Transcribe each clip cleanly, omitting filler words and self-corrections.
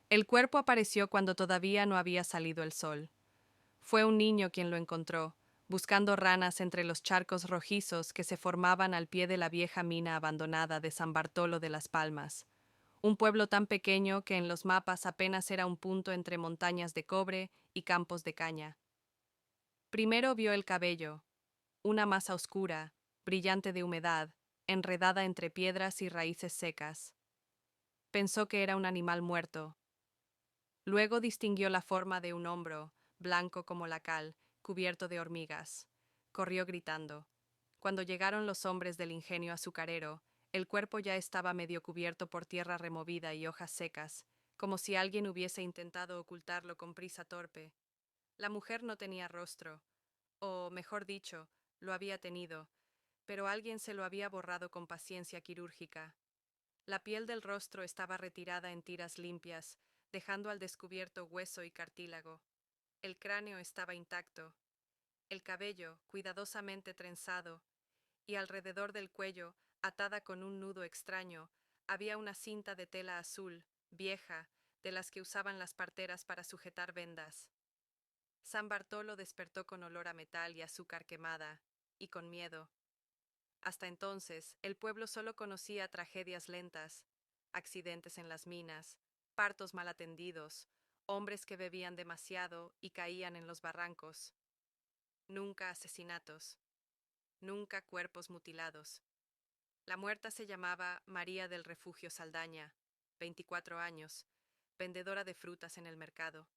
El cuerpo apareció cuando todavía no había salido el sol. Fue un niño quien lo encontró, buscando ranas entre los charcos rojizos que se formaban al pie de la vieja mina abandonada de San Bartolo de las Palmas, un pueblo tan pequeño que en los mapas apenas era un punto entre montañas de cobre y campos de caña. Primero vio el cabello, una masa oscura, brillante de humedad, enredada entre piedras y raíces secas. Pensó que era un animal muerto. Luego distinguió la forma de un hombro, blanco como la cal, cubierto de hormigas. Corrió gritando. Cuando llegaron los hombres del ingenio azucarero, el cuerpo ya estaba medio cubierto por tierra removida y hojas secas, como si alguien hubiese intentado ocultarlo con prisa torpe. La mujer no tenía rostro, o, mejor dicho, lo había tenido, pero alguien se lo había borrado con paciencia quirúrgica. La piel del rostro estaba retirada en tiras limpias, dejando al descubierto hueso y cartílago. El cráneo estaba intacto, el cabello cuidadosamente trenzado, y alrededor del cuello, atada con un nudo extraño, había una cinta de tela azul, vieja, de las que usaban las parteras para sujetar vendas. San Bartolo despertó con olor a metal y azúcar quemada, y con miedo. Hasta entonces, el pueblo solo conocía tragedias lentas, accidentes en las minas, partos mal atendidos, hombres que bebían demasiado y caían en los barrancos. Nunca asesinatos, nunca cuerpos mutilados. La muerta se llamaba María del Refugio Saldaña, 24 años, vendedora de frutas en el mercado.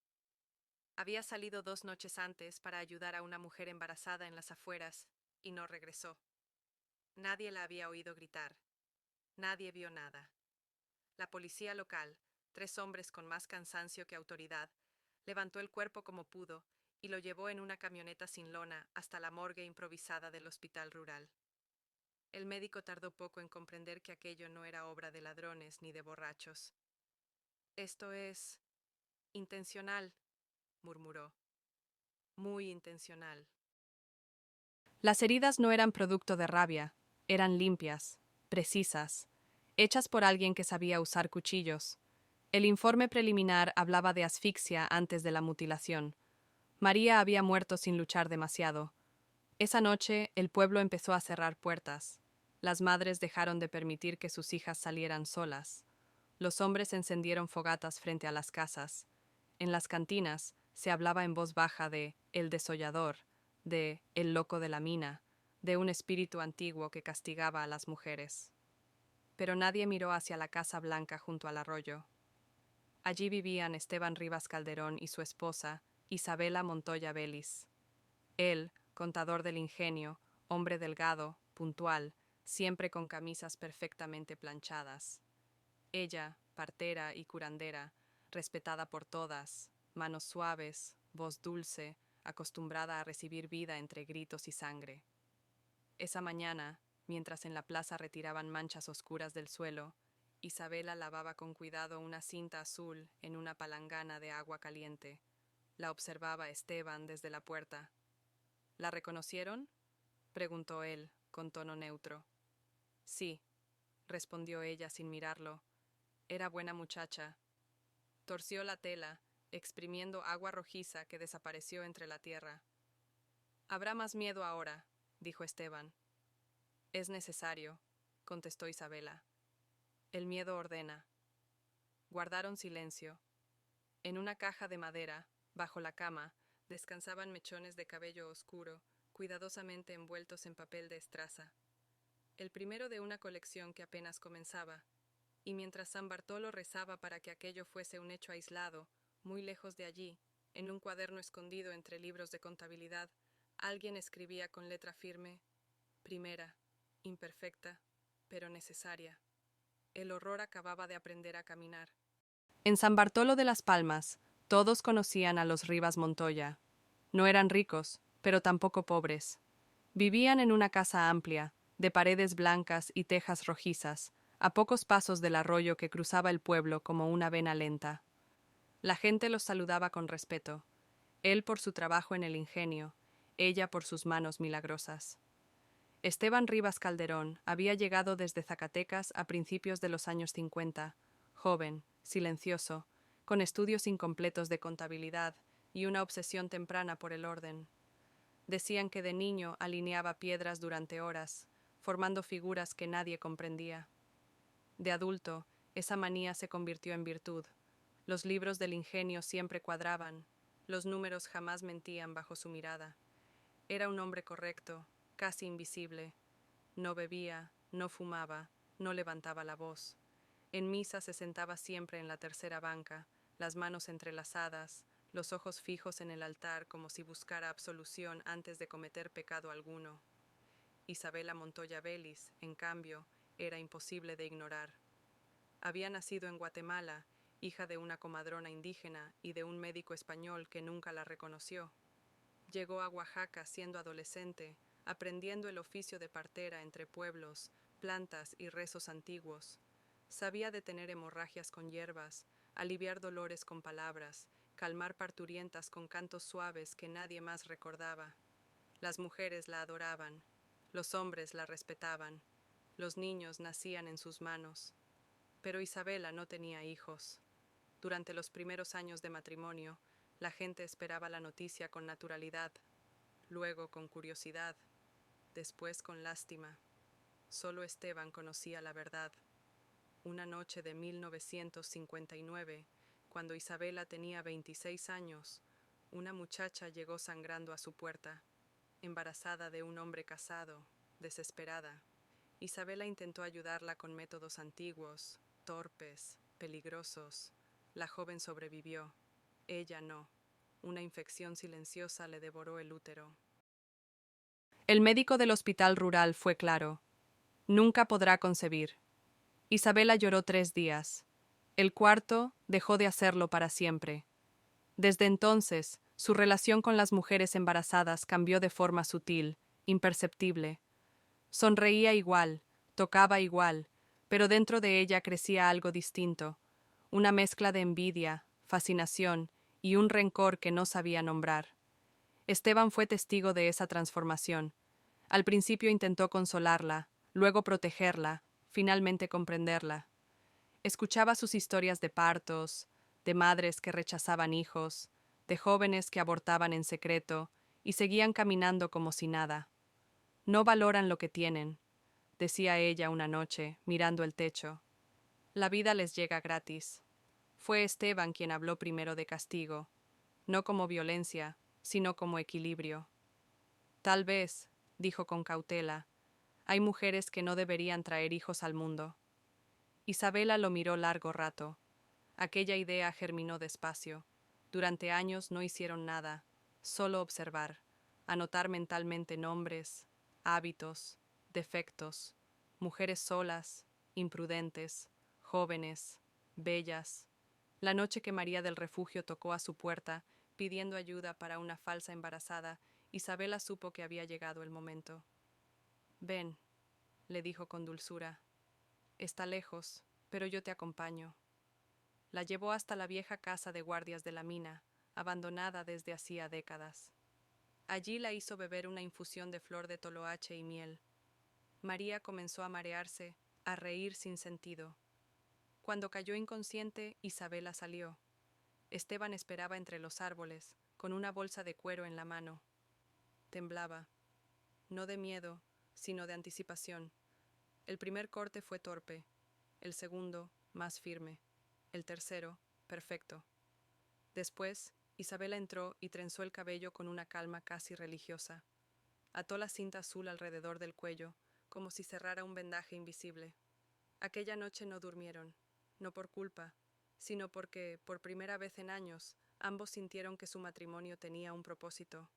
Había salido 2 noches antes para ayudar a una mujer embarazada en las afueras y no regresó. Nadie la había oído gritar. Nadie vio nada. La policía local, 3 hombres con más cansancio que autoridad, levantó el cuerpo como pudo y lo llevó en una camioneta sin lona hasta la morgue improvisada del hospital rural. El médico tardó poco en comprender que aquello no era obra de ladrones ni de borrachos. Esto es intencional, murmuró. Muy intencional. Las heridas no eran producto de rabia, eran limpias, precisas, hechas por alguien que sabía usar cuchillos. El informe preliminar hablaba de asfixia antes de la mutilación. María había muerto sin luchar demasiado. Esa noche el pueblo empezó a cerrar puertas. Las madres dejaron de permitir que sus hijas salieran solas. Los hombres encendieron fogatas frente a las casas. En las cantinas se hablaba en voz baja de el desollador, de el loco de la mina, de un espíritu antiguo que castigaba a las mujeres. Pero nadie miró hacia la Casa Blanca junto al arroyo. Allí vivían Esteban Rivas Calderón y su esposa, Isabela Montoya Vélez. Él, contador del ingenio, hombre delgado, puntual, siempre con camisas perfectamente planchadas. Ella, partera y curandera, respetada por todas, manos suaves, voz dulce, acostumbrada a recibir vida entre gritos y sangre. Esa mañana, mientras en la plaza retiraban manchas oscuras del suelo, Isabela lavaba con cuidado una cinta azul en una palangana de agua caliente. La observaba Esteban desde la puerta. ¿La reconocieron?, preguntó él, con tono neutro. Sí, respondió ella sin mirarlo. Era buena muchacha. Torció la tela, exprimiendo agua rojiza que desapareció entre la tierra. Habrá más miedo ahora, dijo Esteban. Es necesario, contestó Isabela. El miedo ordena. Guardaron silencio. En una caja de madera, bajo la cama, descansaban mechones de cabello oscuro, cuidadosamente envueltos en papel de estraza. El primero de una colección que apenas comenzaba, y mientras San Bartolo rezaba para que aquello fuese un hecho aislado, muy lejos de allí, en un cuaderno escondido entre libros de contabilidad, alguien escribía con letra firme: primera, imperfecta, pero necesaria. El horror acababa de aprender a caminar. En San Bartolo de las Palmas, todos conocían a los Rivas Montoya. No eran ricos, pero tampoco pobres. Vivían en una casa amplia, de paredes blancas y tejas rojizas, a pocos pasos del arroyo que cruzaba el pueblo como una vena lenta. La gente los saludaba con respeto, él por su trabajo en el ingenio, ella por sus manos milagrosas. Esteban Rivas Calderón había llegado desde Zacatecas a principios de los años 50, joven, silencioso, con estudios incompletos de contabilidad y una obsesión temprana por el orden. Decían que de niño alineaba piedras durante horas, formando figuras que nadie comprendía. De adulto, esa manía se convirtió en virtud. Los libros del ingenio siempre cuadraban, los números jamás mentían bajo su mirada. Era un hombre correcto, casi invisible. No bebía, no fumaba, no levantaba la voz. En misa se sentaba siempre en la tercera banca, las manos entrelazadas, los ojos fijos en el altar como si buscara absolución antes de cometer pecado alguno. Isabela Montoya Vélez, en cambio, era imposible de ignorar. Había nacido en Guatemala, hija de una comadrona indígena y de un médico español que nunca la reconoció. Llegó a Oaxaca siendo adolescente, aprendiendo el oficio de partera entre pueblos, plantas y rezos antiguos. Sabía detener hemorragias con hierbas, aliviar dolores con palabras, calmar parturientas con cantos suaves que nadie más recordaba. Las mujeres la adoraban, los hombres la respetaban, los niños nacían en sus manos. Pero Isabela no tenía hijos. Durante los primeros años de matrimonio, la gente esperaba la noticia con naturalidad, luego con curiosidad, después con lástima. Solo Esteban conocía la verdad. Una noche de 1959, cuando Isabela tenía 26 años, una muchacha llegó sangrando a su puerta, embarazada de un hombre casado, desesperada. Isabela intentó ayudarla con métodos antiguos, torpes, peligrosos. La joven sobrevivió. Ella no. Una infección silenciosa le devoró el útero. El médico del hospital rural fue claro. Nunca podrá concebir. Isabela lloró 3 días. El cuarto dejó de hacerlo para siempre. Desde entonces, su relación con las mujeres embarazadas cambió de forma sutil, imperceptible. Sonreía igual, tocaba igual, pero dentro de ella crecía algo distinto, una mezcla de envidia, fascinación y un rencor que no sabía nombrar. Esteban fue testigo de esa transformación. Al principio intentó consolarla, luego protegerla, finalmente comprenderla. Escuchaba sus historias de partos, de madres que rechazaban hijos, de jóvenes que abortaban en secreto y seguían caminando como si nada. No valoran lo que tienen, decía ella una noche, mirando el techo. La vida les llega gratis. Fue Esteban quien habló primero de castigo, no como violencia, sino como equilibrio. Tal vez, dijo con cautela, hay mujeres que no deberían traer hijos al mundo. Isabela lo miró largo rato. Aquella idea germinó despacio. Durante años no hicieron nada, solo observar, anotar mentalmente nombres, hábitos, defectos, mujeres solas, imprudentes, jóvenes, bellas. La noche que María del Refugio tocó a su puerta, pidiendo ayuda para una falsa embarazada, Isabela supo que había llegado el momento. Ven, le dijo con dulzura. Está lejos, pero yo te acompaño. La llevó hasta la vieja casa de guardias de la mina, abandonada desde hacía décadas. Allí la hizo beber una infusión de flor de toloache y miel. María comenzó a marearse, a reír sin sentido. Cuando cayó inconsciente, Isabela salió. Esteban esperaba entre los árboles, con una bolsa de cuero en la mano. Temblaba, no de miedo, sino de anticipación. El primer corte fue torpe, el segundo, más firme, el tercero, perfecto. Después, Isabela entró y trenzó el cabello con una calma casi religiosa. Ató la cinta azul alrededor del cuello, como si cerrara un vendaje invisible. Aquella noche no durmieron, no por culpa, sino porque, por primera vez en años, ambos sintieron que su matrimonio tenía un propósito.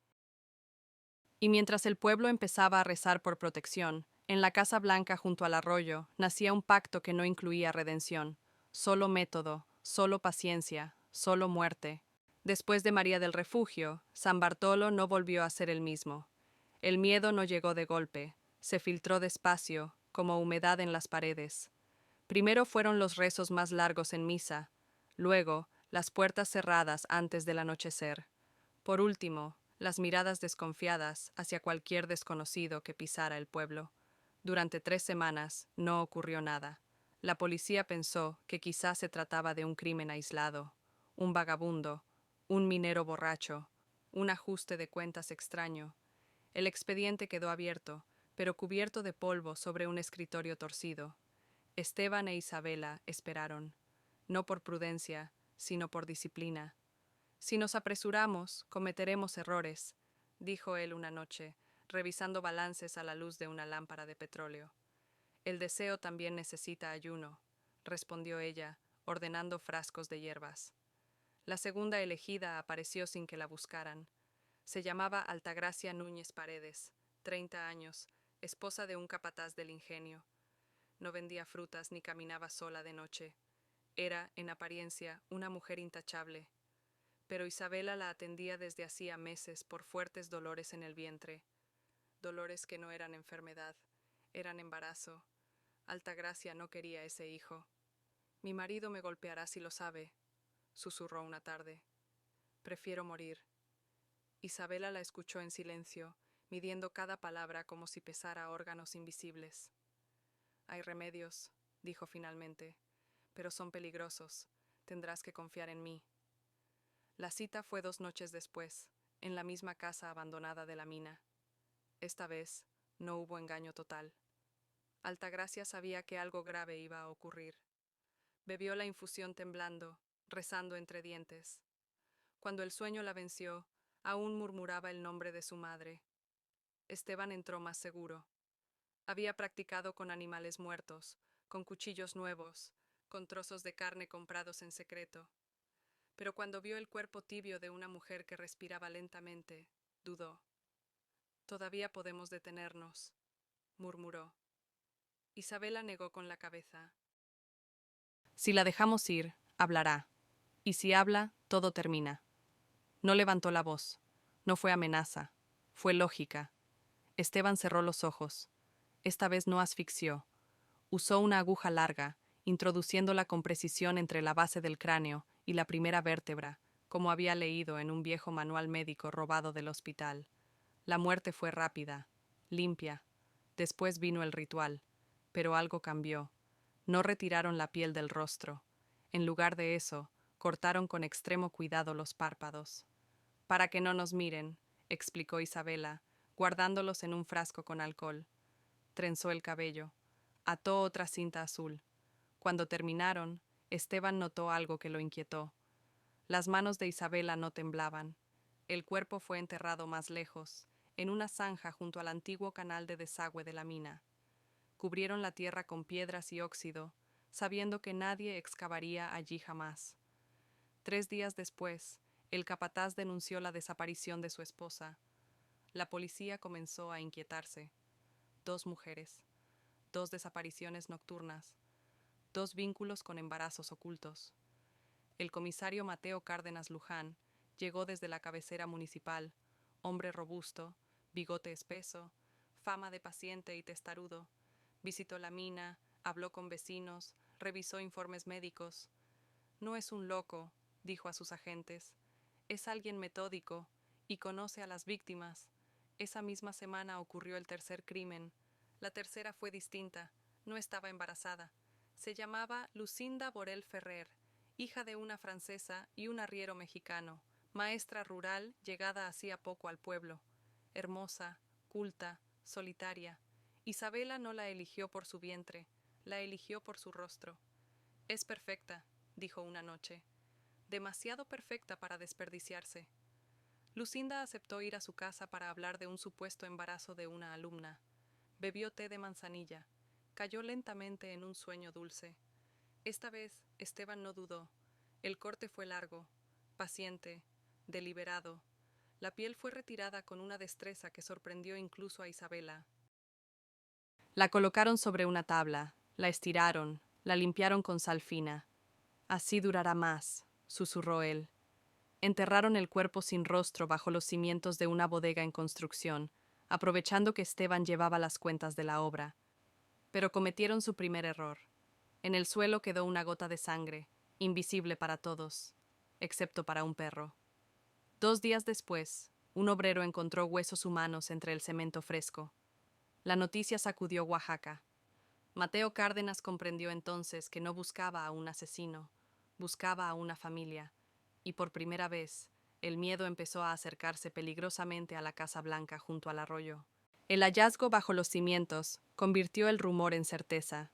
Y mientras el pueblo empezaba a rezar por protección, en la Casa Blanca junto al arroyo nacía un pacto que no incluía redención, solo método, solo paciencia, solo muerte. Después de María del Refugio, San Bartolo no volvió a ser el mismo. El miedo no llegó de golpe, se filtró despacio, como humedad en las paredes. Primero fueron los rezos más largos en misa, luego las puertas cerradas antes del anochecer. Por último, las miradas desconfiadas hacia cualquier desconocido que pisara el pueblo. Durante 3 semanas no ocurrió nada. La policía pensó que quizás se trataba de un crimen aislado, un vagabundo, un minero borracho, un ajuste de cuentas extraño. El expediente quedó abierto, pero cubierto de polvo sobre un escritorio torcido. Esteban e Isabela esperaron, no por prudencia, sino por disciplina. Si nos apresuramos, cometeremos errores, dijo él una noche, revisando balances a la luz de una lámpara de petróleo. El deseo también necesita ayuno, respondió ella, ordenando frascos de hierbas. La segunda elegida apareció sin que la buscaran. Se llamaba Altagracia Núñez Paredes, 30 años, esposa de un capataz del ingenio. No vendía frutas ni caminaba sola de noche. Era, en apariencia, una mujer intachable. Pero Isabela la atendía desde hacía meses por fuertes dolores en el vientre. Dolores que no eran enfermedad, eran embarazo. Altagracia no quería ese hijo. Mi marido me golpeará si lo sabe, susurró una tarde. Prefiero morir. Isabela la escuchó en silencio, midiendo cada palabra como si pesara órganos invisibles. Hay remedios, dijo finalmente, pero son peligrosos. Tendrás que confiar en mí. La cita fue 2 noches después, en la misma casa abandonada de la mina. Esta vez no hubo engaño total. Altagracia sabía que algo grave iba a ocurrir. Bebió la infusión temblando, rezando entre dientes. Cuando el sueño la venció, aún murmuraba el nombre de su madre. Esteban entró más seguro. Había practicado con animales muertos, con cuchillos nuevos, con trozos de carne comprados en secreto. Pero cuando vio el cuerpo tibio de una mujer que respiraba lentamente, dudó. Todavía podemos detenernos, murmuró. Isabela negó con la cabeza. Si la dejamos ir, hablará. Y si habla, todo termina. No levantó la voz. No fue amenaza. Fue lógica. Esteban cerró los ojos. Esta vez no asfixió. Usó una aguja larga, introduciéndola con precisión entre la base del cráneo y la primera vértebra, como había leído en un viejo manual médico robado del hospital. La muerte fue rápida, limpia. Después vino el ritual, pero algo cambió. No retiraron la piel del rostro. En lugar de eso, cortaron con extremo cuidado los párpados. Para que no nos miren, explicó Isabela, guardándolos en un frasco con alcohol. Trenzó el cabello. Ató otra cinta azul. Cuando terminaron, Esteban notó algo que lo inquietó. Las manos de Isabela no temblaban. El cuerpo fue enterrado más lejos, en una zanja junto al antiguo canal de desagüe de la mina. Cubrieron la tierra con piedras y óxido, sabiendo que nadie excavaría allí jamás. 3 días después, el capataz denunció la desaparición de su esposa. La policía comenzó a inquietarse. 2 mujeres, 2 desapariciones nocturnas, 2 vínculos con embarazos ocultos. El comisario Mateo Cárdenas Luján llegó desde la cabecera municipal, hombre robusto, bigote espeso, fama de paciente y testarudo. Visitó la mina, habló con vecinos, revisó informes médicos. No es un loco, dijo a sus agentes. Es alguien metódico y conoce a las víctimas. Esa misma semana ocurrió el tercer crimen. La tercera fue distinta. No estaba embarazada. Se llamaba Lucinda Borel Ferrer, hija de una francesa y un arriero mexicano, maestra rural llegada hacía poco al pueblo. Hermosa, culta, solitaria. Isabela no la eligió por su vientre, la eligió por su rostro. Es perfecta, dijo una noche. Demasiado perfecta para desperdiciarse. Lucinda aceptó ir a su casa para hablar de un supuesto embarazo de una alumna. Bebió té de manzanilla. Cayó lentamente en un sueño dulce. Esta vez Esteban no dudó. El corte fue largo, paciente, deliberado. La piel fue retirada con una destreza que sorprendió incluso a Isabela. La colocaron sobre una tabla, la estiraron, la limpiaron con sal fina. Así durará más, susurró él. Enterraron el cuerpo sin rostro bajo los cimientos de una bodega en construcción, aprovechando que Esteban llevaba las cuentas de la obra. Pero cometieron su primer error. En el suelo quedó una gota de sangre, invisible para todos, excepto para un perro. 2 días después, un obrero encontró huesos humanos entre el cemento fresco. La noticia sacudió Oaxaca. Mateo Cárdenas comprendió entonces que no buscaba a un asesino, buscaba a una familia, y por primera vez, el miedo empezó a acercarse peligrosamente a la Casa Blanca junto al arroyo. El hallazgo bajo los cimientos convirtió el rumor en certeza.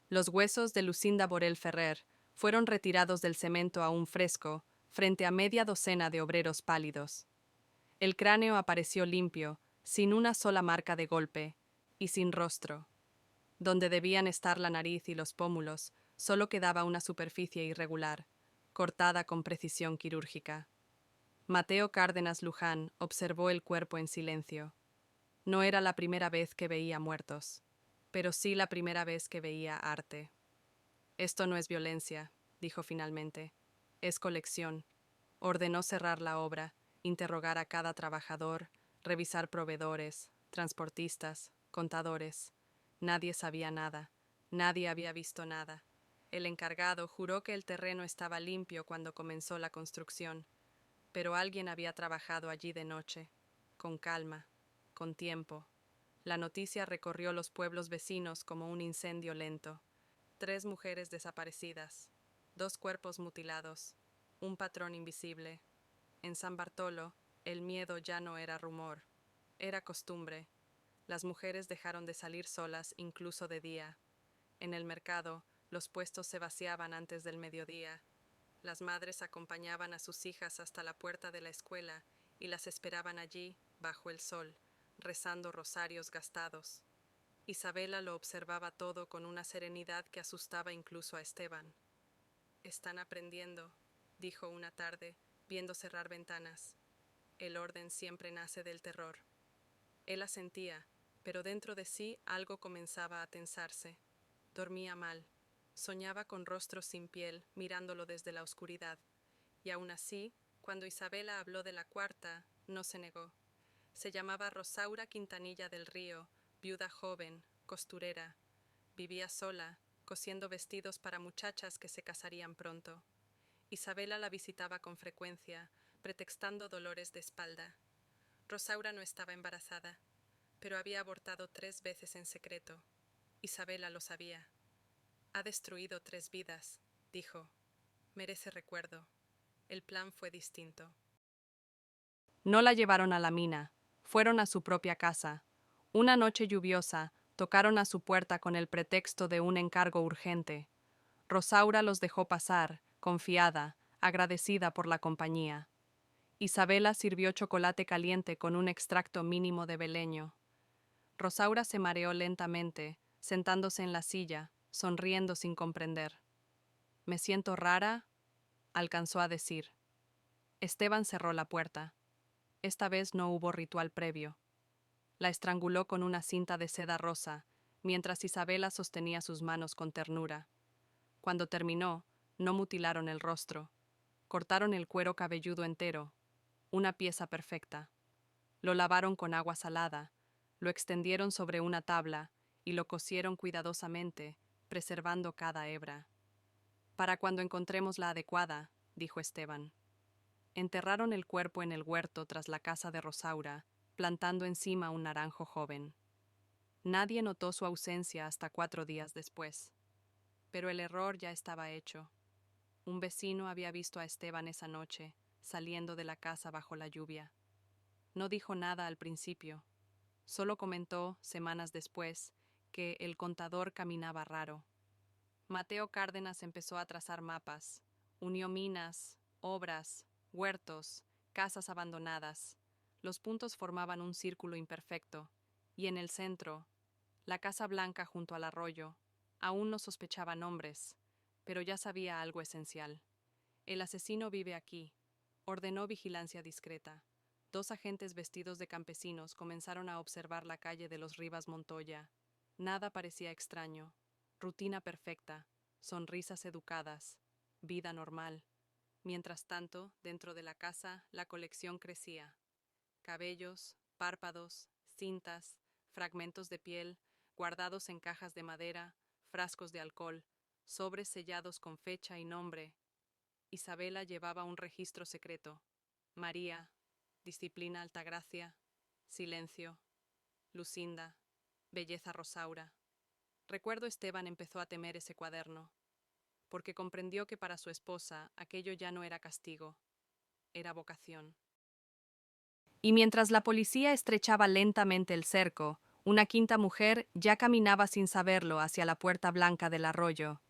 Los huesos de Lucinda Borel Ferrer fueron retirados del cemento aún fresco frente a media docena de obreros pálidos. El cráneo apareció limpio, sin una sola marca de golpe, y sin rostro. Donde debían estar la nariz y los pómulos, solo quedaba una superficie irregular, cortada con precisión quirúrgica. Mateo Cárdenas Luján observó el cuerpo en silencio. No era la primera vez que veía muertos, pero sí la primera vez que veía arte. Esto no es violencia, dijo finalmente. Es colección. Ordenó cerrar la obra, interrogar a cada trabajador, revisar proveedores, transportistas, contadores. Nadie sabía nada. Nadie había visto nada. El encargado juró que el terreno estaba limpio cuando comenzó la construcción, pero alguien había trabajado allí de noche, con calma, con tiempo. La noticia recorrió los pueblos vecinos como un incendio lento. 3 mujeres desaparecidas, 2 cuerpos mutilados, un patrón invisible. En San Bartolo, el miedo ya no era rumor, era costumbre. Las mujeres dejaron de salir solas incluso de día. En el mercado, los puestos se vaciaban antes del mediodía. Las madres acompañaban a sus hijas hasta la puerta de la escuela y las esperaban allí, bajo el sol, rezando rosarios gastados. Isabela lo observaba todo con una serenidad que asustaba incluso a Esteban. Están aprendiendo, dijo una tarde, viendo cerrar ventanas. El orden siempre nace del terror. Él asentía, pero dentro de sí algo comenzaba a tensarse. Dormía mal. Soñaba con rostros sin piel, mirándolo desde la oscuridad. Y aún así, cuando Isabela habló de la cuarta, no se negó. Se llamaba Rosaura Quintanilla del Río, viuda joven, costurera. Vivía sola, cosiendo vestidos para muchachas que se casarían pronto. Isabela la visitaba con frecuencia, pretextando dolores de espalda. Rosaura no estaba embarazada, pero había abortado 3 veces en secreto. Isabela lo sabía. Ha destruido 3 vidas, dijo. Merece recuerdo. El plan fue distinto. No la llevaron a la mina. Fueron a su propia casa. Una noche lluviosa, tocaron a su puerta con el pretexto de un encargo urgente. Rosaura los dejó pasar, confiada, agradecida por la compañía. Isabela sirvió chocolate caliente con un extracto mínimo de beleño. Rosaura se mareó lentamente, sentándose en la silla, sonriendo sin comprender. «¿Me siento rara?», alcanzó a decir. Esteban cerró la puerta. Esta vez no hubo ritual previo. La estranguló con una cinta de seda rosa, mientras Isabela sostenía sus manos con ternura. Cuando terminó, no mutilaron el rostro. Cortaron el cuero cabelludo entero, una pieza perfecta. Lo lavaron con agua salada, lo extendieron sobre una tabla y lo cosieron cuidadosamente, preservando cada hebra. «Para cuando encontremos la adecuada», dijo Esteban. Enterraron el cuerpo en el huerto tras la casa de Rosaura, plantando encima un naranjo joven. Nadie notó su ausencia hasta 4 días después. Pero el error ya estaba hecho. Un vecino había visto a Esteban esa noche, saliendo de la casa bajo la lluvia. No dijo nada al principio. Solo comentó, semanas después, que el contador caminaba raro. Mateo Cárdenas empezó a trazar mapas. Unió minas, obras, huertos, casas abandonadas. Los puntos formaban un círculo imperfecto, y en el centro, la Casa Blanca junto al arroyo. Aún no sospechaba nombres, pero ya sabía algo esencial. El asesino vive aquí. Ordenó vigilancia discreta. 2 agentes vestidos de campesinos comenzaron a observar la calle de los Rivas Montoya. Nada parecía extraño. Rutina perfecta, sonrisas educadas, vida normal. Mientras tanto, dentro de la casa, la colección crecía. Cabellos, párpados, cintas, fragmentos de piel, guardados en cajas de madera, frascos de alcohol, sobres sellados con fecha y nombre. Isabela llevaba un registro secreto. María, disciplina Altagracia, silencio, Lucinda, belleza Rosaura. Recuerdo Esteban empezó a temer ese cuaderno. porque comprendió que para su esposa aquello ya no era castigo, era vocación. Y mientras la policía estrechaba lentamente el cerco, una quinta mujer ya caminaba sin saberlo hacia la puerta blanca del arroyo.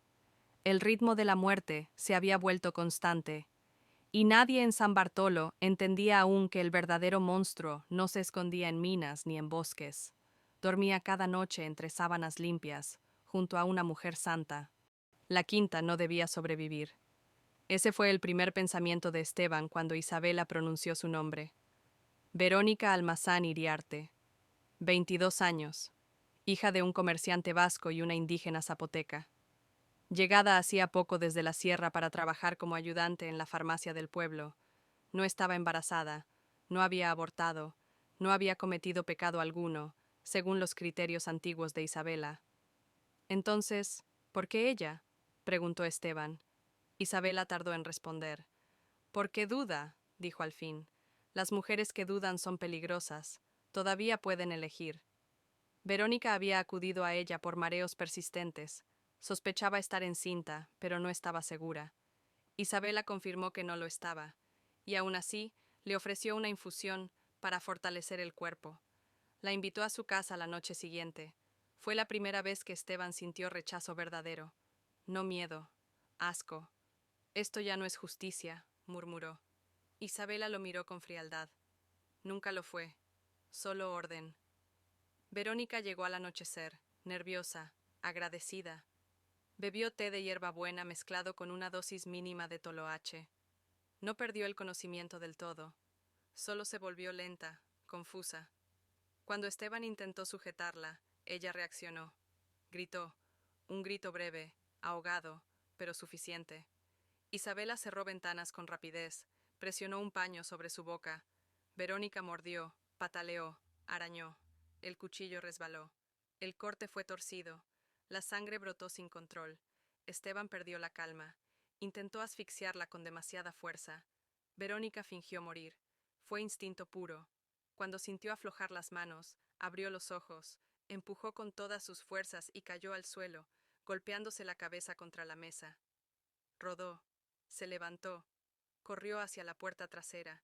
El ritmo de la muerte se había vuelto constante, y nadie en San Bartolo entendía aún que el verdadero monstruo no se escondía en minas ni en bosques. Dormía cada noche entre sábanas limpias, junto a una mujer santa. La quinta no debía sobrevivir. Ese fue el primer pensamiento de Esteban cuando Isabela pronunció su nombre. Verónica Almazán Iriarte, 22 años, hija de un comerciante vasco y una indígena zapoteca. Llegada hacía poco desde la sierra para trabajar como ayudante en la farmacia del pueblo, no estaba embarazada, no había abortado, no había cometido pecado alguno, según los criterios antiguos de Isabela. Entonces, ¿por qué ella?, preguntó Esteban. Isabela tardó en responder. ¿Por qué duda?, dijo al fin. Las mujeres que dudan son peligrosas. Todavía pueden elegir. Verónica había acudido a ella por mareos persistentes. Sospechaba estar encinta, pero no estaba segura. Isabela confirmó que no lo estaba, y aún así le ofreció una infusión para fortalecer el cuerpo. La invitó a su casa la noche siguiente. Fue la primera vez que Esteban sintió rechazo verdadero. No miedo, asco. Esto ya no es justicia, murmuró. Isabela lo miró con frialdad. Nunca lo fue, solo orden. Verónica llegó al anochecer, nerviosa, agradecida. Bebió té de hierbabuena mezclado con una dosis mínima de toloache. No perdió el conocimiento del todo, solo se volvió lenta, confusa. Cuando Esteban intentó sujetarla, ella reaccionó. Gritó, un grito breve, ahogado, pero suficiente. Isabela cerró ventanas con rapidez, presionó un paño sobre su boca. Verónica mordió, pataleó, arañó. El cuchillo resbaló. El corte fue torcido. La sangre brotó sin control. Esteban perdió la calma. Intentó asfixiarla con demasiada fuerza. Verónica fingió morir. Fue instinto puro. Cuando sintió aflojar las manos, abrió los ojos, empujó con todas sus fuerzas y cayó al suelo, golpeándose la cabeza contra la mesa. Rodó, se levantó, corrió hacia la puerta trasera.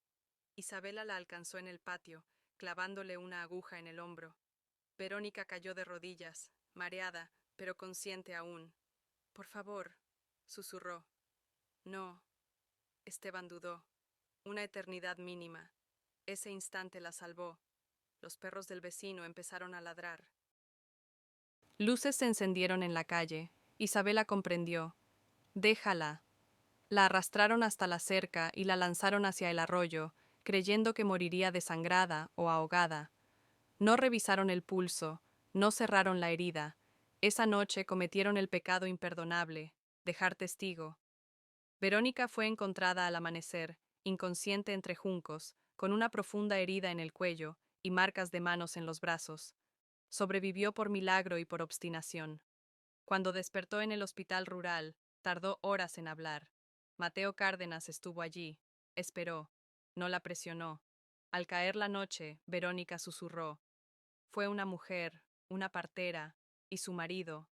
Isabela la alcanzó en el patio, clavándole una aguja en el hombro. Verónica cayó de rodillas, mareada, pero consciente aún. Por favor, susurró. No. Esteban dudó. Una eternidad mínima. Ese instante la salvó. Los perros del vecino empezaron a ladrar. Luces se encendieron en la calle. Isabela comprendió. Déjala. La arrastraron hasta la cerca y la lanzaron hacia el arroyo, creyendo que moriría desangrada o ahogada. No revisaron el pulso, no cerraron la herida. Esa noche cometieron el pecado imperdonable, dejar testigo. Verónica fue encontrada al amanecer, inconsciente entre juncos, con una profunda herida en el cuello y marcas de manos en los brazos. Sobrevivió por milagro y por obstinación. Cuando despertó en el hospital rural, tardó horas en hablar. Mateo Cárdenas estuvo allí, esperó, no la presionó. Al caer la noche, Verónica susurró. Fue una mujer, una partera, y su marido.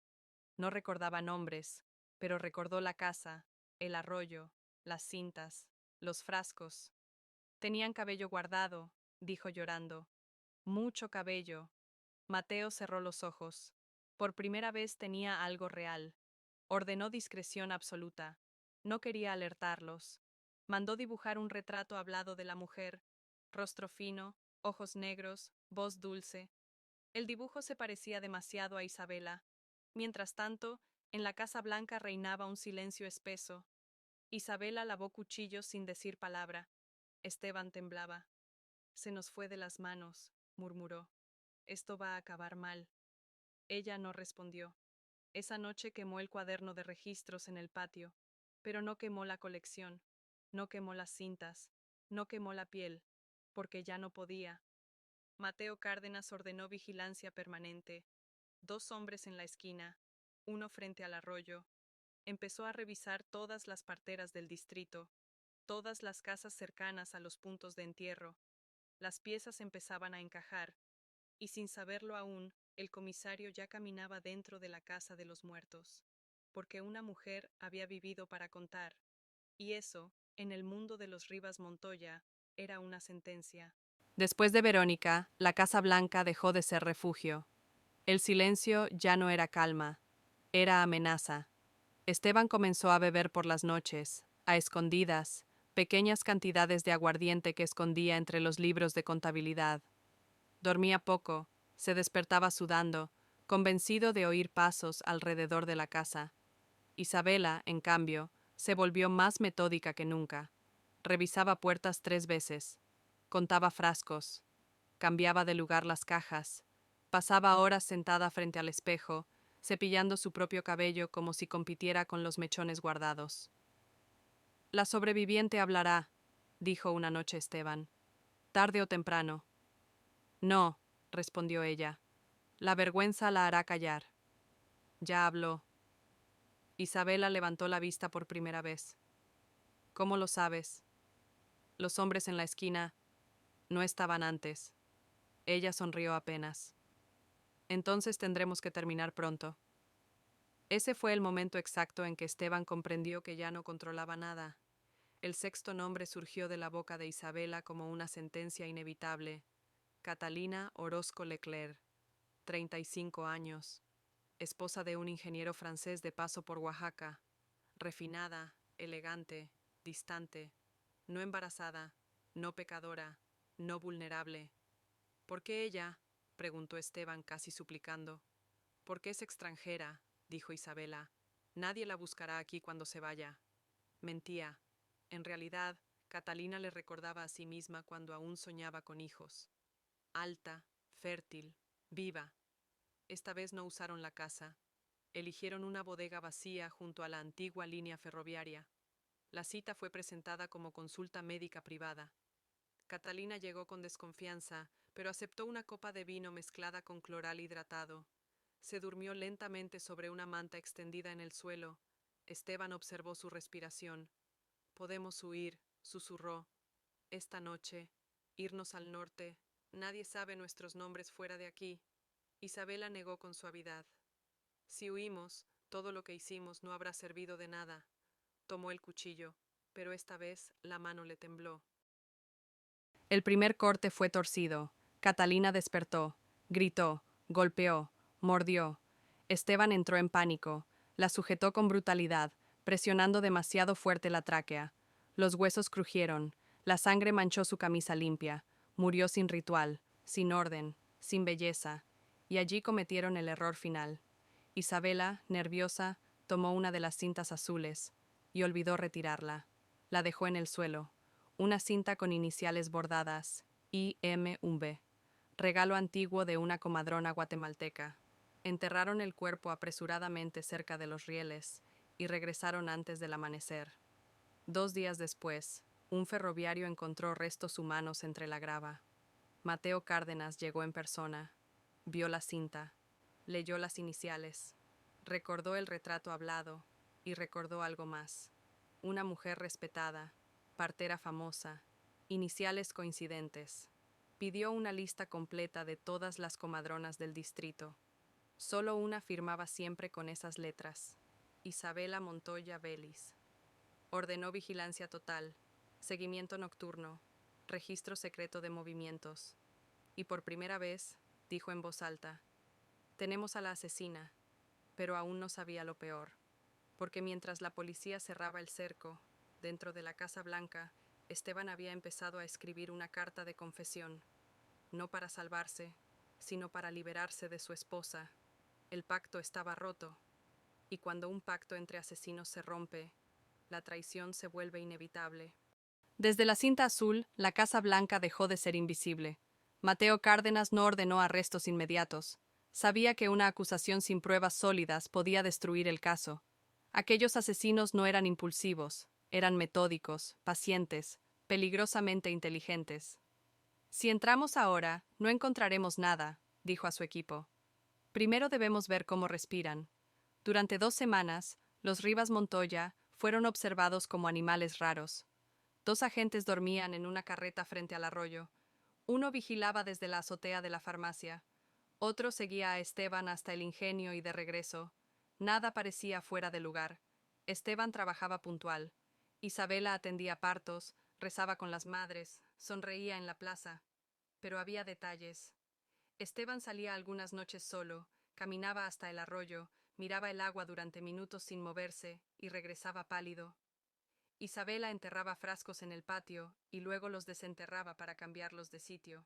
No recordaba nombres, pero recordó la casa, el arroyo, las cintas, los frascos. Tenían cabello guardado, dijo llorando. Mucho cabello. Mateo cerró los ojos. Por primera vez tenía algo real. Ordenó discreción absoluta. No quería alertarlos. Mandó dibujar un retrato hablado de la mujer. Rostro fino, ojos negros, voz dulce. El dibujo se parecía demasiado a Isabela. Mientras tanto, en la Casa Blanca reinaba un silencio espeso. Isabela lavó cuchillos sin decir palabra. Esteban temblaba. Se nos fue de las manos, murmuró. Esto va a acabar mal. Ella no respondió. Esa noche quemó el cuaderno de registros en el patio, pero no quemó la colección, no quemó las cintas, no quemó la piel, porque ya no podía. Mateo Cárdenas ordenó vigilancia permanente. 2 hombres en la esquina, uno frente al arroyo. Empezó a revisar todas las parteras del distrito, todas las casas cercanas a los puntos de entierro. Las piezas empezaban a encajar, y sin saberlo aún, el comisario ya caminaba dentro de la casa de los muertos. porque una mujer había vivido para contar, y eso, en el mundo de los Rivas Montoya, era una sentencia. Después de Verónica, la Casa Blanca dejó de ser refugio. El silencio ya no era calma, era amenaza. Esteban comenzó a beber por las noches, a escondidas, pequeñas cantidades de aguardiente que escondía entre los libros de contabilidad. Dormía poco, se despertaba sudando, convencido de oír pasos alrededor de la casa. Isabela, en cambio, se volvió más metódica que nunca. Revisaba puertas 3 veces, contaba frascos, cambiaba de lugar las cajas, pasaba horas sentada frente al espejo, cepillando su propio cabello como si compitiera con los mechones guardados. La sobreviviente hablará, dijo una noche Esteban, tarde o temprano. No, respondió ella, la vergüenza la hará callar. Ya habló. Isabela levantó la vista por primera vez. ¿Cómo lo sabes? Los hombres en la esquina no estaban antes. Ella sonrió apenas. Entonces tendremos que terminar pronto. Ese fue el momento exacto en que Esteban comprendió que ya no controlaba nada. El sexto nombre surgió de la boca de Isabela como una sentencia inevitable. Catalina Orozco Leclerc, 35 años, esposa de un ingeniero francés de paso por Oaxaca, refinada, elegante, distante, no embarazada, no pecadora, no vulnerable. ¿Por qué ella? Preguntó Esteban casi suplicando. Porque es extranjera, dijo Isabela. Nadie la buscará aquí cuando se vaya. Mentía. En realidad, Catalina le recordaba a sí misma cuando aún soñaba con hijos. Alta, fértil, viva. Esta vez no usaron la casa. Eligieron una bodega vacía junto a la antigua línea ferroviaria. La cita fue presentada como consulta médica privada. Catalina llegó con desconfianza, pero aceptó una copa de vino mezclada con cloral hidratado. Se durmió lentamente sobre una manta extendida en el suelo. Esteban observó su respiración. Podemos huir, susurró. Esta noche, irnos al norte. Nadie sabe nuestros nombres fuera de aquí. Isabela negó con suavidad. Si huimos, todo lo que hicimos no habrá servido de nada. Tomó el cuchillo, pero esta vez la mano le tembló. El primer corte fue torcido. Catalina despertó, gritó, golpeó, mordió. Esteban entró en pánico. La sujetó con brutalidad, presionando demasiado fuerte la tráquea. Los huesos crujieron. La sangre manchó su camisa limpia. Murió sin ritual, sin orden, sin belleza. Y allí cometieron el error final. Isabela, nerviosa, tomó una de las cintas azules y olvidó retirarla. La dejó en el suelo. Una cinta con iniciales bordadas, IMV, regalo antiguo de una comadrona guatemalteca. Enterraron el cuerpo apresuradamente cerca de los rieles y regresaron antes del amanecer. 2 días después, un ferroviario encontró restos humanos entre la grava. Mateo Cárdenas llegó en persona, vio la cinta, leyó las iniciales, recordó el retrato hablado y recordó algo más. Una mujer respetada, partera famosa, iniciales coincidentes. Pidió una lista completa de todas las comadronas del distrito. Solo una firmaba siempre con esas letras: Isabela Montoya Vélez. Ordenó vigilancia total, seguimiento nocturno, registro secreto de movimientos. Y por primera vez, dijo en voz alta: tenemos a la asesina, pero aún no sabía lo peor, porque mientras la policía cerraba el cerco, dentro de la Casa Blanca, Esteban había empezado a escribir una carta de confesión, no para salvarse, sino para liberarse de su esposa. El pacto estaba roto, y cuando un pacto entre asesinos se rompe, la traición se vuelve inevitable. Desde la cinta azul, la Casa Blanca dejó de ser invisible. Mateo Cárdenas no ordenó arrestos inmediatos. Sabía que una acusación sin pruebas sólidas podía destruir el caso. Aquellos asesinos no eran impulsivos, eran metódicos, pacientes, peligrosamente inteligentes. Si entramos ahora, no encontraremos nada, dijo a su equipo. Primero debemos ver cómo respiran. Durante 2 semanas, los Rivas Montoya fueron observados como animales raros. 2 agentes dormían en una carreta frente al arroyo. Uno vigilaba desde la azotea de la farmacia. Otro seguía a Esteban hasta el ingenio y de regreso. Nada parecía fuera de lugar. Esteban trabajaba puntual. Isabela atendía partos, rezaba con las madres, sonreía en la plaza. Pero había detalles. Esteban salía algunas noches solo, caminaba hasta el arroyo, miraba el agua durante minutos sin moverse y regresaba pálido. Isabela enterraba frascos en el patio y luego los desenterraba para cambiarlos de sitio.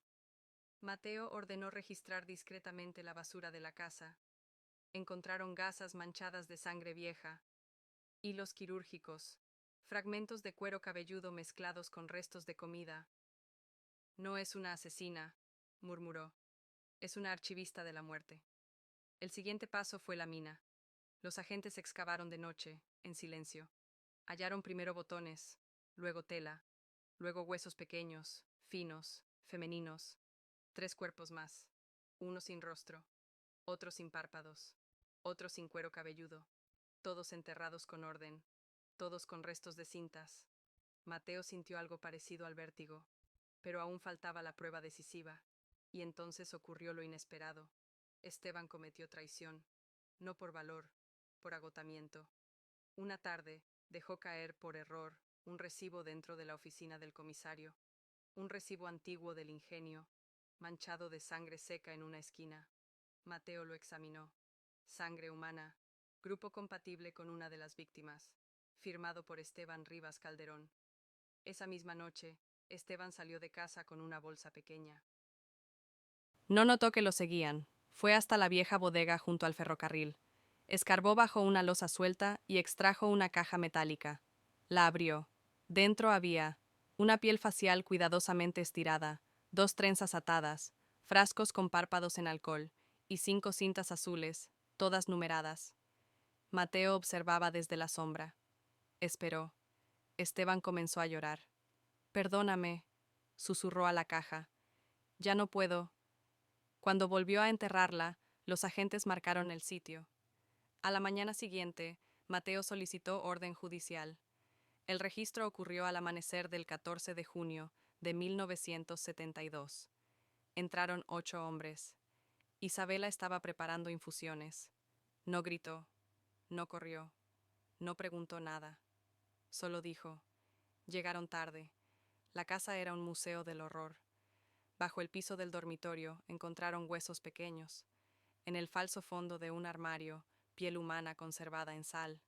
Mateo ordenó registrar discretamente la basura de la casa. Encontraron gasas manchadas de sangre vieja, hilos quirúrgicos, fragmentos de cuero cabelludo mezclados con restos de comida. No es una asesina, murmuró. Es una archivista de la muerte. El siguiente paso fue la mina. Los agentes excavaron de noche, en silencio. Hallaron primero botones, luego tela, luego huesos pequeños, finos, femeninos, 3 cuerpos más, uno sin rostro, otro sin párpados, otro sin cuero cabelludo, todos enterrados con orden, todos con restos de cintas. Mateo sintió algo parecido al vértigo, pero aún faltaba la prueba decisiva, y entonces ocurrió lo inesperado. Esteban cometió traición, no por valor, por agotamiento. Una tarde, dejó caer por error un recibo dentro de la oficina del comisario, un recibo antiguo del ingenio, manchado de sangre seca en una esquina. Mateo lo examinó. Sangre humana, grupo compatible con una de las víctimas, firmado por Esteban Rivas Calderón. Esa misma noche, Esteban salió de casa con una bolsa pequeña. No notó que lo seguían. Fue hasta la vieja bodega junto al ferrocarril. Escarbó bajo una losa suelta y extrajo una caja metálica. La abrió. Dentro había una piel facial cuidadosamente estirada, 2 trenzas atadas, frascos con párpados en alcohol y 5 cintas azules, todas numeradas. Mateo observaba desde la sombra. Esperó. Esteban comenzó a llorar. Perdóname, susurró a la caja. Ya no puedo. Cuando volvió a enterrarla, los agentes marcaron el sitio. A la mañana siguiente, Mateo solicitó orden judicial. El registro ocurrió al amanecer del 14 de junio de 1972. Entraron 8 hombres. Isabela estaba preparando infusiones. No gritó, no corrió, no preguntó nada. Solo dijo, llegaron tarde. La casa era un museo del horror. Bajo el piso del dormitorio encontraron huesos pequeños. En el falso fondo de un armario, piel humana conservada en sal.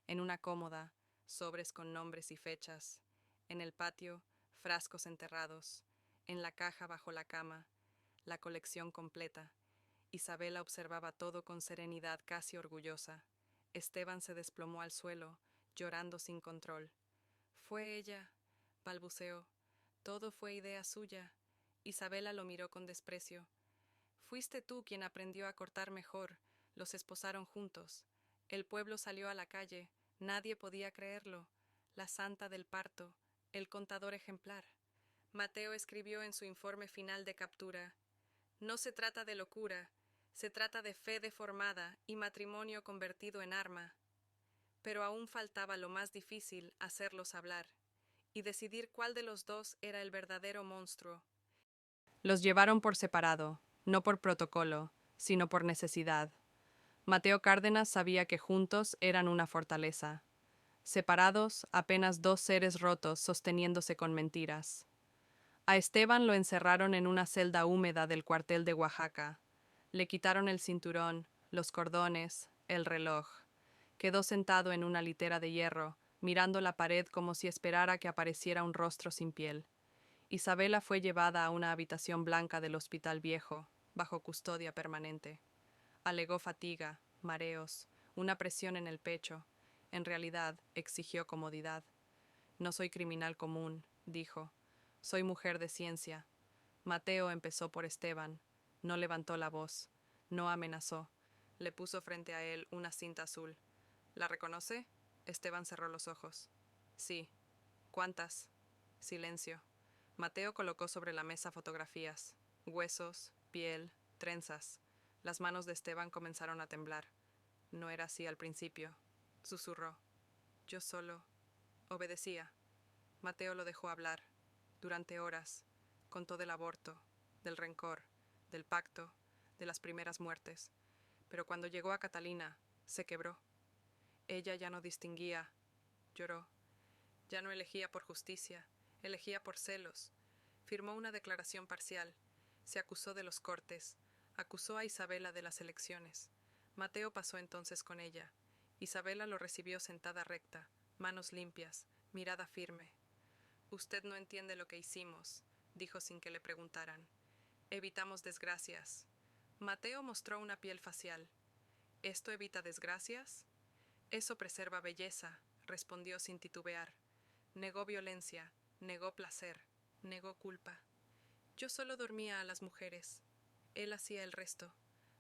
En una cómoda, sobres con nombres y fechas. En el patio, frascos enterrados. En la caja bajo la cama, la colección completa. Isabela observaba todo con serenidad casi orgullosa. Esteban se desplomó al suelo, llorando sin control. Fue ella, balbuceó. Todo fue idea suya. Isabela lo miró con desprecio. Fuiste tú quien aprendió a cortar mejor. Los esposaron juntos. El pueblo salió a la calle. Nadie podía creerlo. La santa del parto. El contador ejemplar. Mateo escribió en su informe final de captura. No se trata de locura. Se trata de fe deformada y matrimonio convertido en arma. Pero aún faltaba lo más difícil, hacerlos hablar, y decidir cuál de los dos era el verdadero monstruo. Los llevaron por separado, no por protocolo, sino por necesidad. Mateo Cárdenas sabía que juntos eran una fortaleza. Separados, apenas 2 seres rotos sosteniéndose con mentiras. A Esteban lo encerraron en una celda húmeda del cuartel de Oaxaca. Le quitaron el cinturón, los cordones, el reloj. Quedó sentado en una litera de hierro, mirando la pared como si esperara que apareciera un rostro sin piel. Isabela fue llevada a una habitación blanca del Hospital Viejo, bajo custodia permanente. Alegó fatiga, mareos, una presión en el pecho. En realidad, exigió comodidad. No soy criminal común, dijo. Soy mujer de ciencia. Mateo empezó por Esteban. No levantó la voz. No amenazó. Le puso frente a él una cinta azul. ¿La reconoce? Esteban cerró los ojos. Sí. ¿Cuántas? Silencio. Mateo colocó sobre la mesa fotografías. Huesos, piel, trenzas. Las manos de Esteban comenzaron a temblar. No era así al principio. Susurró. Yo solo. Obedecía. Mateo lo dejó hablar. Durante horas. Contó del aborto, del rencor, del pacto, de las primeras muertes. Pero cuando llegó a Catalina, Se quebró. Ella ya no distinguía. Lloró. Ya no elegía por justicia, elegía por celos. Firmó una declaración parcial. Se acusó de los cortes. Acusó a Isabela de las elecciones. Mateo pasó entonces con ella. Isabela lo recibió sentada recta, manos limpias, mirada firme. Usted no entiende lo que hicimos, dijo sin que le preguntaran. Evitamos desgracias. Mateo mostró una piel facial. ¿Esto evita desgracias? Eso preserva belleza, respondió sin titubear. Negó violencia, negó placer, negó culpa. Yo solo dormía a las mujeres. Él hacía el resto.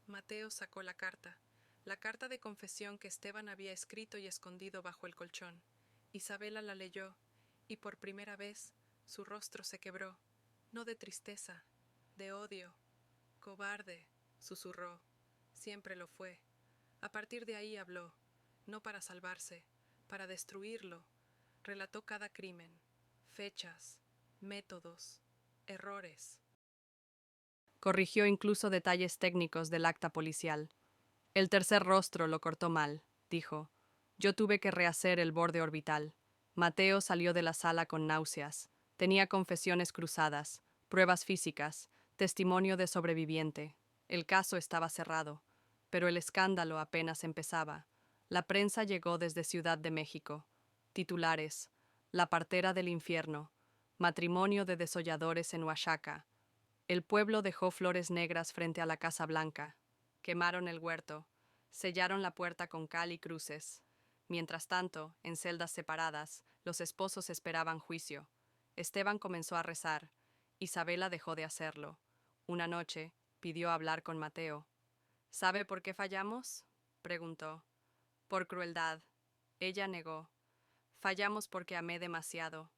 Mateo sacó la carta de confesión que Esteban había escrito y escondido bajo el colchón. Isabela la leyó, y por primera vez su rostro se quebró, no de tristeza, de odio. Cobarde, susurró. Siempre lo fue. A partir de ahí habló, no para salvarse, para destruirlo. Relató cada crimen, fechas, métodos, errores. Corrigió incluso detalles técnicos del acta policial. El tercer rostro lo cortó mal, dijo. Yo tuve que rehacer el borde orbital. Mateo salió de la sala con náuseas. Tenía confesiones cruzadas, pruebas físicas, testimonio de sobreviviente. El caso estaba cerrado, pero el escándalo apenas empezaba. La prensa llegó desde Ciudad de México. Titulares: La partera del infierno. Matrimonio de desolladores en Oaxaca. El pueblo dejó flores negras frente a la Casa Blanca. Quemaron el huerto. Sellaron la puerta con cal y cruces. Mientras tanto, en celdas separadas, los esposos esperaban juicio. Esteban comenzó a rezar. Isabela dejó de hacerlo. Una noche, pidió hablar con Mateo. ¿Sabe por qué fallamos?, preguntó. Por crueldad. Ella negó. Fallamos porque amé demasiado.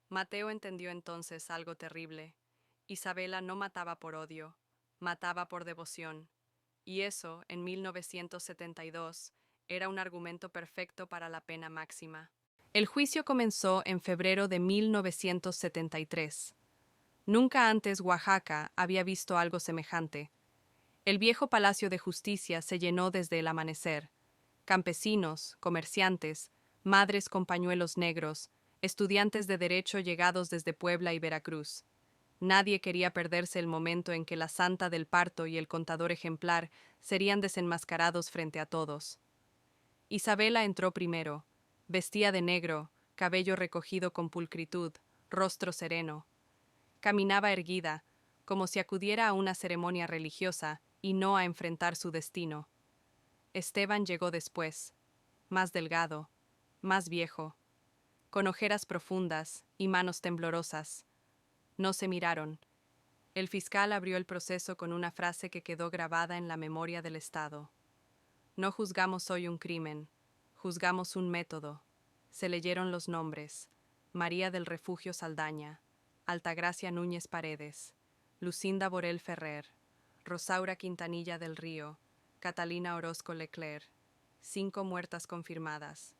Mateo entendió entonces algo terrible. Isabela no mataba por odio, mataba por devoción. Y eso, en 1972, era un argumento perfecto para la pena máxima. El juicio comenzó en febrero de 1973. Nunca antes Oaxaca había visto algo semejante. El viejo Palacio de Justicia se llenó desde el amanecer. Campesinos, comerciantes, madres con pañuelos negros, estudiantes de derecho llegados desde Puebla y Veracruz. Nadie quería perderse el momento en que la santa del parto y el contador ejemplar serían desenmascarados frente a todos. Isabela entró primero. Vestía de negro, cabello recogido con pulcritud, rostro sereno. Caminaba erguida, como si acudiera a una ceremonia religiosa y no a enfrentar su destino. Esteban llegó después, más delgado, más viejo, con ojeras profundas y manos temblorosas. No se miraron. El fiscal abrió el proceso con una frase que quedó grabada en la memoria del Estado. No juzgamos hoy un crimen, juzgamos un método. Se leyeron los nombres: María del Refugio Saldaña, Altagracia Núñez Paredes, Lucinda Borel Ferrer, Rosaura Quintanilla del Río, Catalina Orozco Leclerc. 5 muertas confirmadas,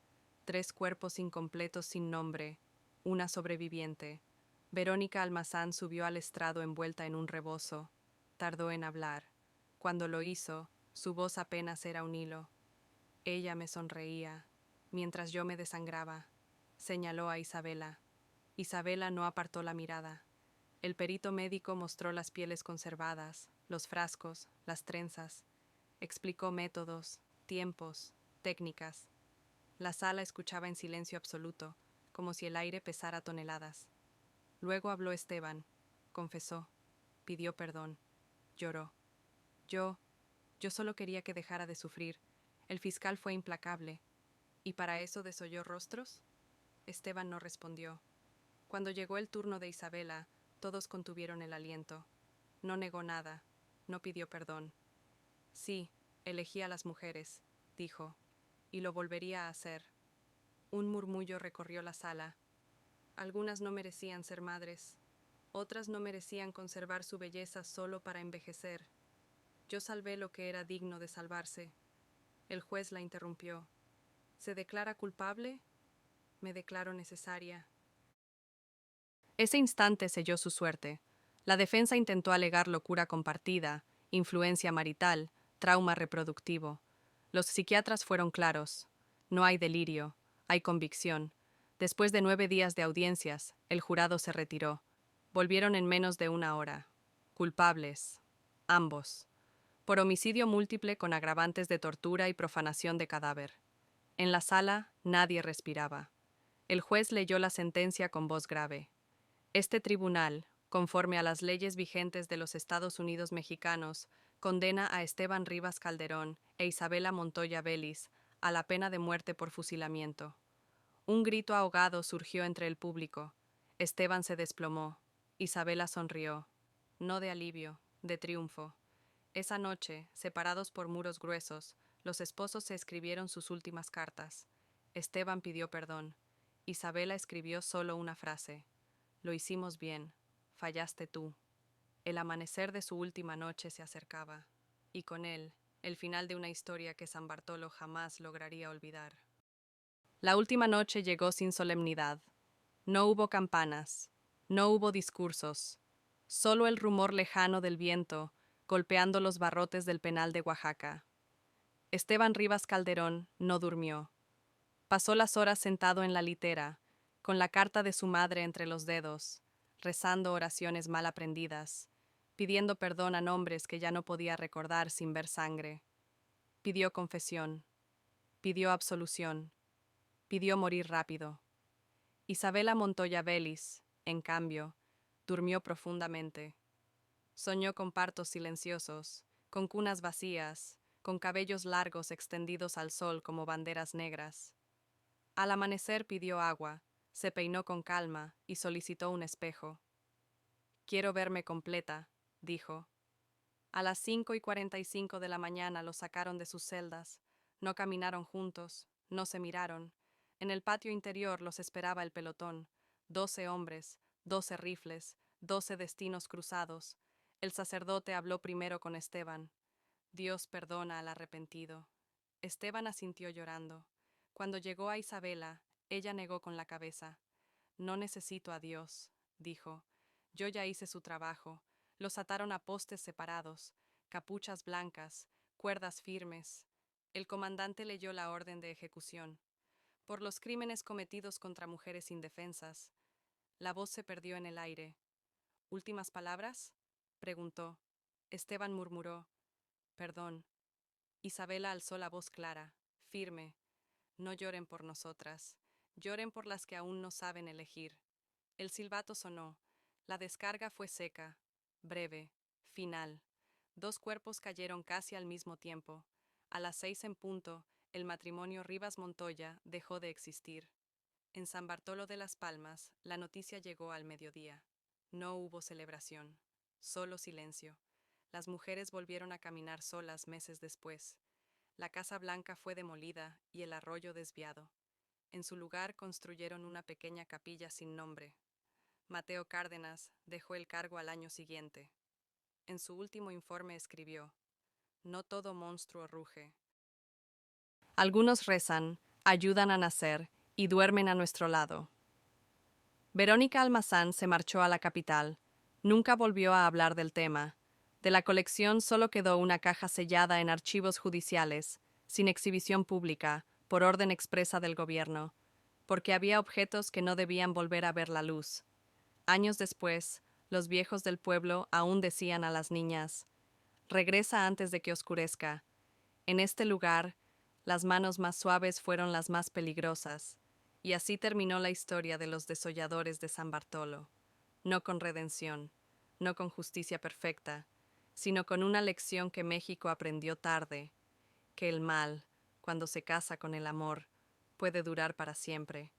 3 cuerpos incompletos sin nombre, una sobreviviente. Verónica Almazán subió al estrado envuelta en un rebozo. Tardó en hablar. Cuando lo hizo, su voz apenas era un hilo. Ella me sonreía, mientras yo me desangraba. Señaló a Isabela. Isabela no apartó la mirada. El perito médico mostró las pieles conservadas, los frascos, las trenzas. Explicó métodos, tiempos, técnicas. La sala escuchaba en silencio absoluto, como si el aire pesara toneladas. Luego habló Esteban, confesó, pidió perdón, lloró. Yo solo quería que dejara de sufrir. El fiscal fue implacable. ¿Y para eso desolló rostros? Esteban no respondió. Cuando llegó el turno de Isabela, todos contuvieron el aliento. No negó nada, no pidió perdón. Sí, elegí a las mujeres, dijo, y lo volvería a hacer. Un murmullo recorrió la sala. Algunas no merecían ser madres. Otras no merecían conservar su belleza solo para envejecer. Yo salvé lo que era digno de salvarse. El juez la interrumpió. ¿Se declara culpable? Me declaro necesaria. Ese instante selló su suerte. La defensa intentó alegar locura compartida, influencia marital, trauma reproductivo. Los psiquiatras fueron claros. No hay delirio, hay convicción. Después de 9 días de audiencias, el jurado se retiró. Volvieron en menos de una hora. Culpables. Ambos. Por homicidio múltiple con agravantes de tortura y profanación de cadáver. En la sala, nadie respiraba. El juez leyó la sentencia con voz grave. Este tribunal, conforme a las leyes vigentes de los Estados Unidos mexicanos, condena a Esteban Rivas Calderón e Isabela Montoya Vélez a la pena de muerte por fusilamiento. Un grito ahogado surgió entre el público. Esteban se desplomó. Isabela sonrió. No de alivio, de triunfo. Esa noche, separados por muros gruesos, los esposos se escribieron sus últimas cartas. Esteban pidió perdón. Isabela escribió solo una frase. Lo hicimos bien. Fallaste tú. El amanecer de su última noche se acercaba, y con él, el final de una historia que San Bartolo jamás lograría olvidar. La última noche llegó sin solemnidad. No hubo campanas, no hubo discursos, solo el rumor lejano del viento golpeando los barrotes del penal de Oaxaca. Esteban Rivas Calderón no durmió. Pasó las horas sentado en la litera, con la carta de su madre entre los dedos, rezando oraciones mal aprendidas, pidiendo perdón a nombres que ya no podía recordar sin ver sangre. Pidió confesión, pidió absolución, pidió morir rápido. Isabela Montoya Vélez, en cambio, durmió profundamente. Soñó con partos silenciosos, con cunas vacías, con cabellos largos extendidos al sol como banderas negras. Al amanecer pidió agua, se peinó con calma y solicitó un espejo. Quiero verme completa, dijo. A las 5:45 de la mañana los sacaron de sus celdas. No caminaron juntos, no se miraron. En el patio interior los esperaba el pelotón. 12 hombres, 12 rifles, 12 destinos cruzados. El sacerdote habló primero con Esteban. Dios perdona al arrepentido. Esteban asintió llorando. Cuando llegó a Isabela, ella negó con la cabeza. No necesito a Dios, dijo. Yo ya hice su trabajo. Los ataron a postes separados, capuchas blancas, cuerdas firmes. El comandante leyó la orden de ejecución. Por los crímenes cometidos contra mujeres indefensas. La voz se perdió en el aire. ¿Últimas palabras?, preguntó. Esteban murmuró. Perdón. Isabela alzó la voz clara, firme. No lloren por nosotras. Lloren por las que aún no saben elegir. El silbato sonó. La descarga fue seca, breve, final. 2 cuerpos cayeron casi al mismo tiempo. A las 6 en punto, el matrimonio Rivas Montoya dejó de existir. En San Bartolo de las Palmas, la noticia llegó al mediodía. No hubo celebración, solo silencio. Las mujeres volvieron a caminar solas meses después. La Casa Blanca fue demolida y el arroyo desviado. En su lugar construyeron una pequeña capilla sin nombre. Mateo Cárdenas dejó el cargo al año siguiente. En su último informe escribió: No todo monstruo ruge. Algunos rezan, ayudan a nacer y duermen a nuestro lado. Verónica Almazán se marchó a la capital. Nunca volvió a hablar del tema. De la colección solo quedó una caja sellada en archivos judiciales, sin exhibición pública, por orden expresa del gobierno, porque había objetos que no debían volver a ver la luz. Años después, los viejos del pueblo aún decían a las niñas: regresa antes de que oscurezca. En este lugar, las manos más suaves fueron las más peligrosas, y así terminó la historia de los desolladores de San Bartolo, no con redención, no con justicia perfecta, sino con una lección que México aprendió tarde, que el mal, cuando se casa con el amor, puede durar para siempre,